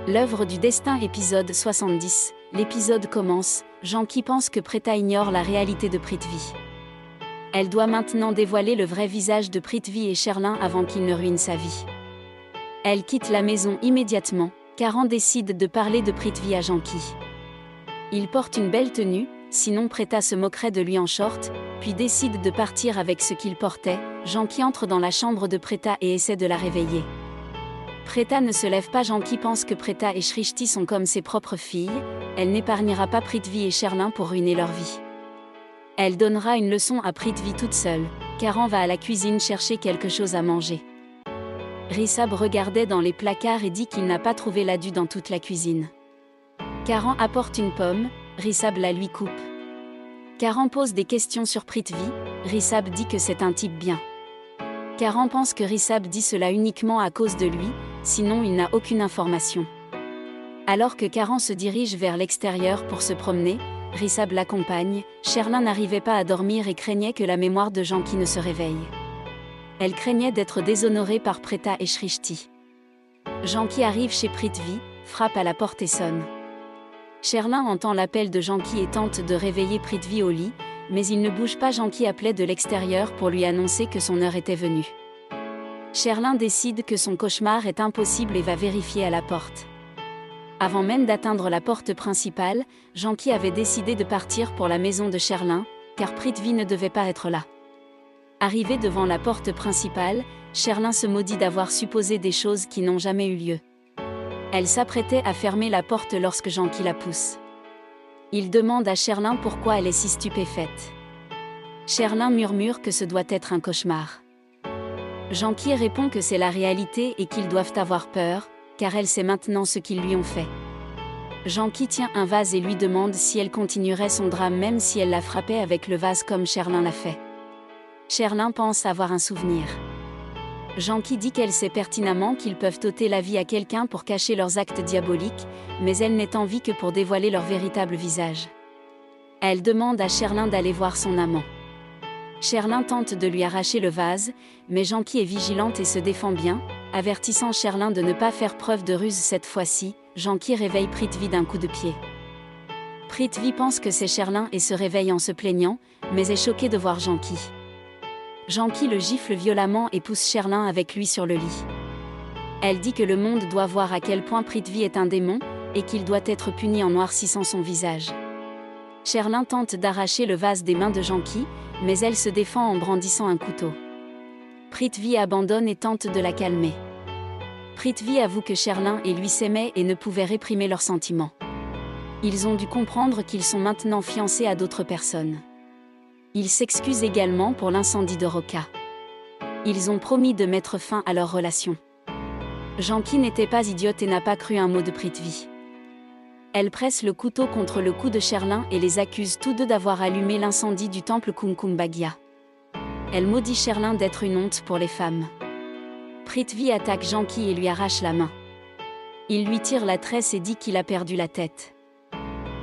L'œuvre du destin épisode 70. L'épisode commence, Janki pense que Preta ignore la réalité de Prithvi. Elle doit maintenant dévoiler le vrai visage de Prithvi et Sherlin avant qu'il ne ruine sa vie. Elle quitte la maison immédiatement, Karan décide de parler de Prithvi à Janki. Il porte une belle tenue, sinon Preta se moquerait de lui en short, puis décide de partir avec ce qu'il portait. Janki entre dans la chambre de Preta et essaie de la réveiller. Preta ne se lève pas. Janki pense que Preta et Shrishti sont comme ses propres filles, elle n'épargnera pas Prithvi et Sherlin pour ruiner leur vie. Elle donnera une leçon à Prithvi toute seule. Karan va à la cuisine chercher quelque chose à manger. Rishabh regardait dans les placards et dit qu'il n'a pas trouvé l'adu dans toute la cuisine. Karan apporte une pomme, Rishabh la lui coupe. Karan pose des questions sur Prithvi, Rishabh dit que c'est un type bien. Karan pense que Rishabh dit cela uniquement à cause de lui, sinon il n'a aucune information. Alors que Karan se dirige vers l'extérieur pour se promener, Rishabh l'accompagne. Sherlin n'arrivait pas à dormir et craignait que la mémoire de Janki ne se réveille. Elle craignait d'être déshonorée par Preta et Shrishti. Janki arrive chez Prithvi, frappe à la porte et sonne. Sherlin entend l'appel de Janki et tente de réveiller Prithvi au lit, mais il ne bouge pas. Janki appelait de l'extérieur pour lui annoncer que son heure était venue. Sherlin décide que son cauchemar est impossible et va vérifier à la porte. Avant même d'atteindre la porte principale, Janki avait décidé de partir pour la maison de Sherlin, car Prithvi ne devait pas être là. Arrivé devant la porte principale, Sherlin se maudit d'avoir supposé des choses qui n'ont jamais eu lieu. Elle s'apprêtait à fermer la porte lorsque Janki la pousse. Il demande à Sherlin pourquoi elle est si stupéfaite. Sherlin murmure que ce doit être un cauchemar. Janki répond que c'est la réalité et qu'ils doivent avoir peur, car elle sait maintenant ce qu'ils lui ont fait. Janki tient un vase et lui demande si elle continuerait son drame même si elle la frappait avec le vase comme Sherlin l'a fait. Sherlin pense avoir un souvenir. Janki dit qu'elle sait pertinemment qu'ils peuvent ôter la vie à quelqu'un pour cacher leurs actes diaboliques, mais elle n'est en vie que pour dévoiler leur véritable visage. Elle demande à Sherlin d'aller voir son amant. Sherlin tente de lui arracher le vase, mais Janki est vigilante et se défend bien, avertissant Sherlin de ne pas faire preuve de ruse cette fois-ci. Janki réveille Prithvi d'un coup de pied. Prithvi pense que c'est Sherlin et se réveille en se plaignant, mais est choquée de voir Janki. Janki le gifle violemment et pousse Sherlin avec lui sur le lit. Elle dit que le monde doit voir à quel point Prithvi est un démon, et qu'il doit être puni en noircissant son visage. Sherlin tente d'arracher le vase des mains de Janki, mais elle se défend en brandissant un couteau. Prithvi abandonne et tente de la calmer. Prithvi avoue que Sherlin et lui s'aimaient et ne pouvaient réprimer leurs sentiments. Ils ont dû comprendre qu'ils sont maintenant fiancés à d'autres personnes. Ils s'excusent également pour l'incendie de Roca. Ils ont promis de mettre fin à leur relation. Janki n'était pas idiote et n'a pas cru un mot de Prithvi. Elle presse le couteau contre le cou de Sherlin et les accuse tous deux d'avoir allumé l'incendie du temple Kumkum Bhagya. Elle maudit Sherlin d'être une honte pour les femmes. Prithvi attaque Janki et lui arrache la main. Il lui tire la tresse et dit qu'il a perdu la tête.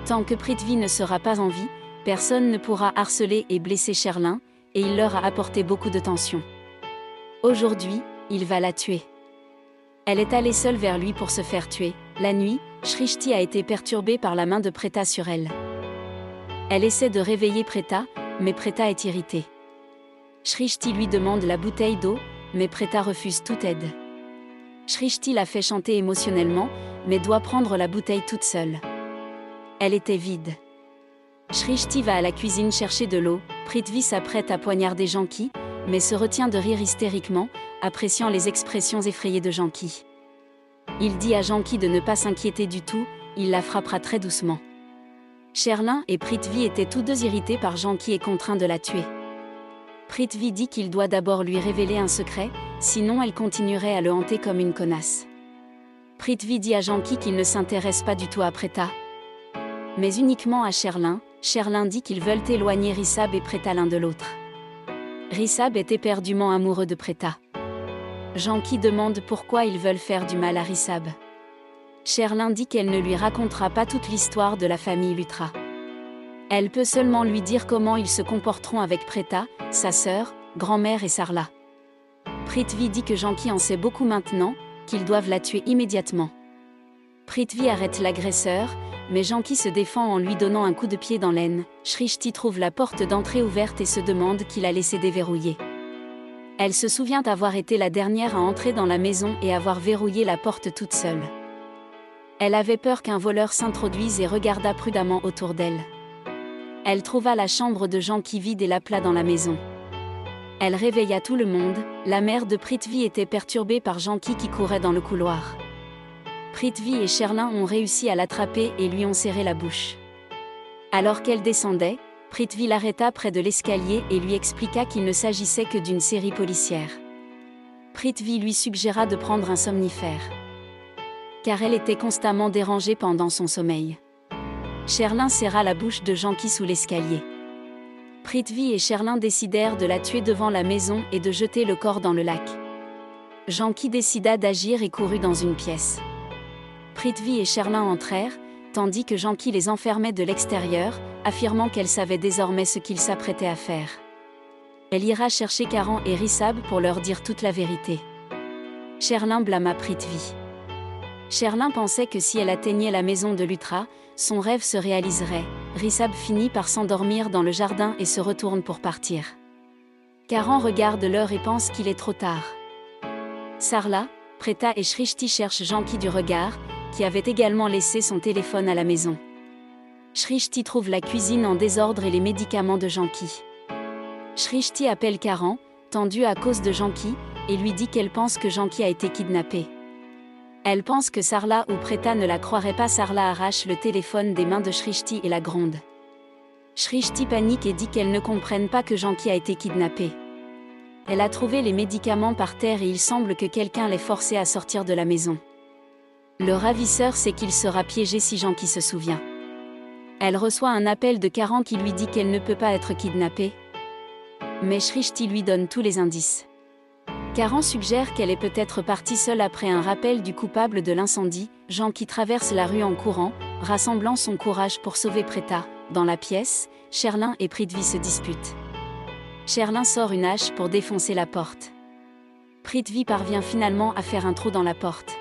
Tant que Prithvi ne sera pas en vie, personne ne pourra harceler et blesser Sherlin, et il leur a apporté beaucoup de tension. Aujourd'hui, il va la tuer. Elle est allée seule vers lui pour se faire tuer. La nuit, Shrishti a été perturbée par la main de Preta sur elle. Elle essaie de réveiller Preta, mais Preta est irritée. Shrishti lui demande la bouteille d'eau, mais Preta refuse toute aide. Shrishti la fait chanter émotionnellement, mais doit prendre la bouteille toute seule. Elle était vide. Shrishti va à la cuisine chercher de l'eau. Prithvi s'apprête à poignarder Janki, mais se retient de rire hystériquement, appréciant les expressions effrayées de Janki. Il dit à Janki de ne pas s'inquiéter du tout, il la frappera très doucement. Sherlin et Prithvi étaient tous deux irrités par Janki et contraints de la tuer. Prithvi dit qu'il doit d'abord lui révéler un secret, sinon elle continuerait à le hanter comme une connasse. Prithvi dit à Janki qu'il ne s'intéresse pas du tout à Preta, mais uniquement à Sherlin. Sherlin dit qu'ils veulent éloigner Rishabh et Preta l'un de l'autre. Rishabh est éperdument amoureux de Preta. Janki demande pourquoi ils veulent faire du mal à Rishabh. Sherlin dit qu'elle ne lui racontera pas toute l'histoire de la famille Lutra. Elle peut seulement lui dire comment ils se comporteront avec Preta, sa sœur, grand-mère et Sarla. Prithvi dit que Janki en sait beaucoup maintenant, qu'ils doivent la tuer immédiatement. Prithvi arrête l'agresseur, mais Janki se défend en lui donnant un coup de pied dans l'aine. Shrishti trouve la porte d'entrée ouverte et se demande qui l'a laissé déverrouiller. Elle se souvient avoir été la dernière à entrer dans la maison et avoir verrouillé la porte toute seule. Elle avait peur qu'un voleur s'introduise et regarda prudemment autour d'elle. Elle trouva la chambre de Janki vide et l'appela dans la maison. Elle réveilla tout le monde. La mère de Prithvi était perturbée par Janki qui courait dans le couloir. Prithvi et Sherlin ont réussi à l'attraper et lui ont serré la bouche. Alors qu'elle descendait, Prithvi l'arrêta près de l'escalier et lui expliqua qu'il ne s'agissait que d'une série policière. Prithvi lui suggéra de prendre un somnifère, car elle était constamment dérangée pendant son sommeil. Sherlin serra la bouche de Janki sous l'escalier. Prithvi et Sherlin décidèrent de la tuer devant la maison et de jeter le corps dans le lac. Janki décida d'agir et courut dans une pièce. Prithvi et Sherlin entrèrent, tandis que Janki les enfermait de l'extérieur, affirmant qu'elle savait désormais ce qu'il s'apprêtait à faire. Elle ira chercher Karan et Rishabh pour leur dire toute la vérité. Sherlin blâma Prithvi. Sherlin pensait que si elle atteignait la maison de Luthra, son rêve se réaliserait. Rishabh finit par s'endormir dans le jardin et se retourne pour partir. Karan regarde l'heure et pense qu'il est trop tard. Sarla, Preta et Shrishti cherchent Janki du regard, qui avait également laissé son téléphone à la maison. Shrishti trouve la cuisine en désordre et les médicaments de Janki. Shrishti appelle Karan, tendu à cause de Janki, et lui dit qu'elle pense que Janki a été kidnappé. Elle pense que Sarla ou Preta ne la croiraient pas. Sarla arrache le téléphone des mains de Shrishti et la gronde. Shrishti panique et dit qu'elle ne comprenne pas que Janki a été kidnappé. Elle a trouvé les médicaments par terre et il semble que quelqu'un l'ait forcé à sortir de la maison. Le ravisseur sait qu'il sera piégé si Janki se souvient. Elle reçoit un appel de Karan qui lui dit qu'elle ne peut pas être kidnappée. Mais Shrishti lui donne tous les indices. Karan suggère qu'elle est peut-être partie seule après un rappel du coupable de l'incendie. Janki traverse la rue en courant, rassemblant son courage pour sauver Preta. Dans la pièce, Sherlin et Prithvi se disputent. Sherlin sort une hache pour défoncer la porte. Prithvi parvient finalement à faire un trou dans la porte.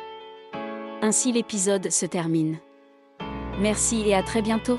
Ainsi l'épisode se termine. Merci et à très bientôt.